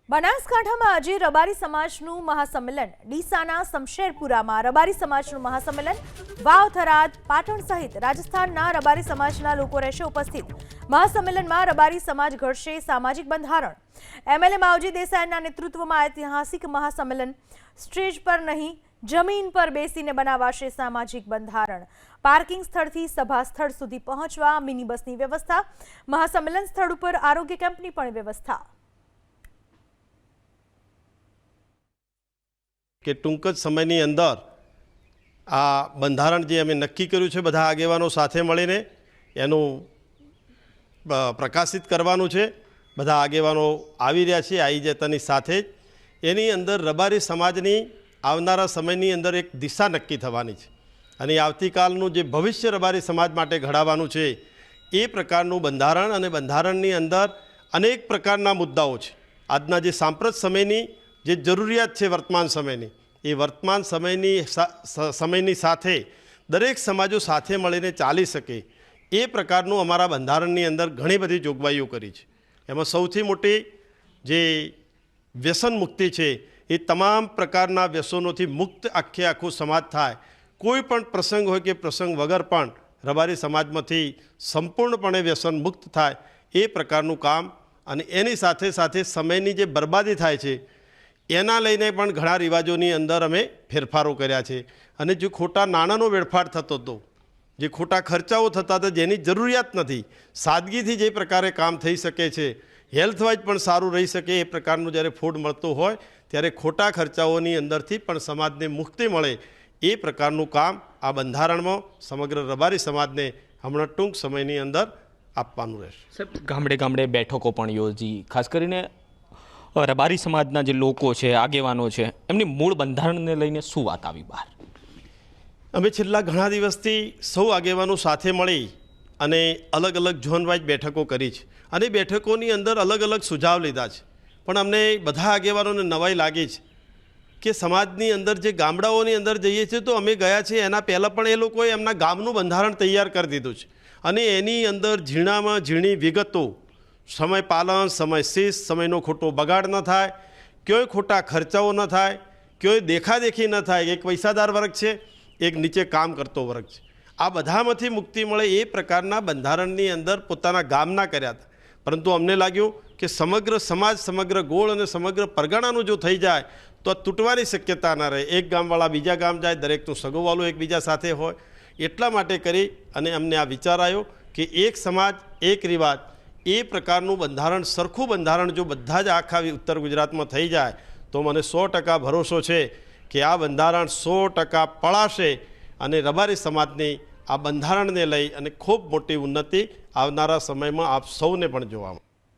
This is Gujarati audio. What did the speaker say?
બનાસકાંઠામાં આજે રબારી સમાજનું મહાસંમેલન। ડીસાના શમશેરપુરામાં રબારી સમાજનું મહાસંમેલન। વાવ, થરાદ, પાટણ સહિત રાજસ્થાનના રબારી સમાજના લોકો રહેશે ઉપસ્થિત। મહાસંમેલનમાં રબારી સમાજ ઘડશે સામાજિક બંધારણ। એમએલએ માવજી દેસાઈના નેતૃત્વમાં ઐતિહાસિક મહાસંમેલન। સ્ટેજ પર નહીં, જમીન પર બેસીને બનાવાશે સામાજિક બંધારણ। પાર્કિંગ સ્થળથી સભા સ્થળ સુધી પહોંચવા મિની બસની વ્યવસ્થા। મહાસંમેલન સ્થળ ઉપર આરોગ્ય કેમ્પની પણ વ્યવસ્થા। કે ટૂંક જ સમયની અંદર આ બંધારણ જે અમે નક્કી કર્યું છે બધા આગેવાનો સાથે મળીને એનું પ્રકાશિત કરવાનું છે। બધા આગેવાનો આવી રહ્યા છે, આવી જતાની સાથે જ એની અંદર રબારી સમાજની આવનારા સમયની અંદર એક દિશા નક્કી થવાની છે અને આવતીકાલનું જે ભવિષ્ય રબારી સમાજ માટે ઘડાવવાનું છે એ પ્રકારનું બંધારણ અને બંધારણની અંદર અનેક પ્રકારના મુદ્દાઓ છે। આજના જે સાંપ્રત સમયની જે જરૂરિયાત છે વર્તમાન સમયની, એ વર્તમાન સમયની સાથે દરેક સમાજો સાથે મળીને ચાલી શકે એ પ્રકારનું અમારા બંધારણની અંદર ઘણી બધી જોગવાઈઓ કરી છે। એમાં સૌથી મોટી જે વ્યસન મુક્તિ છે એ તમામ પ્રકારના વ્યસનોથી મુક્ત આખો સમાજ થાય। કોઈ પણ પ્રસંગ હોય કે પ્રસંગ વગર પણ રબારી સમાજમાંથી સંપૂર્ણપણે વ્યસન મુક્ત થાય એ પ્રકારનું કામ અને એની સાથે સાથે સમયની જે બરબાદી થાય છે એના લઈને પણ ઘણા રિવાજોની અંદર અમે ફેરફારો કર્યા છે અને જે ખોટા નાણાંનો વેડફાટ થતો હતો, જે ખોટા ખર્ચાઓ થતા હતા, જેની જરૂરિયાત નથી, સાદગીથી જે પ્રકારે કામ થઈ શકે છે, હેલ્થવાઇઝ પણ સારું રહી શકે એ પ્રકારનું જ્યારે ફૂડ મળતું હોય ત્યારે ખોટા ખર્ચાઓની અંદરથી પણ સમાજને મુક્તિ મળે એ પ્રકારનું કામ આ બંધારણમાં સમગ્ર રબારી સમાજને હમણાં ટૂંક સમયની અંદર આપવાનું રહેશે। સાહેબ, ગામડે ગામડે બેઠકો પણ યોજી, ખાસ કરીને રબારી સમાજના જે લોકો છે, આગેવાનો છે, એમની મૂળ બંધારણને લઈને શું વાત આવી બહાર? અમે છેલ્લા ઘણા દિવસથી સૌ આગેવાનો સાથે મળી અને અલગ અલગ ઝોન વાઇઝ બેઠકો કરી છે અને બેઠકોની અંદર અલગ અલગ સુઝાવ લીધા છે। પણ અમને બધા આગેવાનોને નવાઈ લાગી છે કે સમાજની અંદર જે ગામડાઓની અંદર જઈએ છીએ તો અમે ગયા છીએ એના પહેલાં પણ એ લોકોએ એમના ગામનું બંધારણ તૈયાર કરી દીધું છે અને એની અંદર ઝીણામાં ઝીણી વિગતો, સમય પાલન, સમય શિસ્ત, સમયનો ખોટો બગાડ ન થાય, ક્યાંય ખોટા ખર્ચાઓ ન થાય, ક્યાંય દેખાદેખી ન થાય। એક પૈસાદાર વર્ગ છે, એક નીચે કામ કરતો વર્ગ છે, આ બધામાંથી મુક્તિ મળે એ પ્રકારના બંધારણની અંદર પોતાના ગામના કર્યા હતા। પરંતુ અમને લાગ્યું કે સમગ્ર સમાજ, સમગ્ર ગોળ અને સમગ્ર પરગણાનું જો થઈ જાય તો આ તૂટવાની શક્યતા ન રહે। એક ગામવાળા બીજા ગામ જાય, દરેકનું સગોવાલું એકબીજા સાથે હોય, એટલા માટે કરી અને અમને આ વિચાર આવ્યો કે એક સમાજ એક રિવાજ એ પ્રકારનું બંધારણ, સરખું બંધારણ જો બધા જ આખા ઉત્તર ગુજરાતમાં થઈ જાય તો મને 100% ભરોસો છે કે આ બંધારણ 100% પળાશે અને રબારી સમાજની આ બંધારણને લઈ અને ખૂબ મોટી ઉન્નતિ આવનારા સમયમાં આપ સૌને પણ જોવા મળે।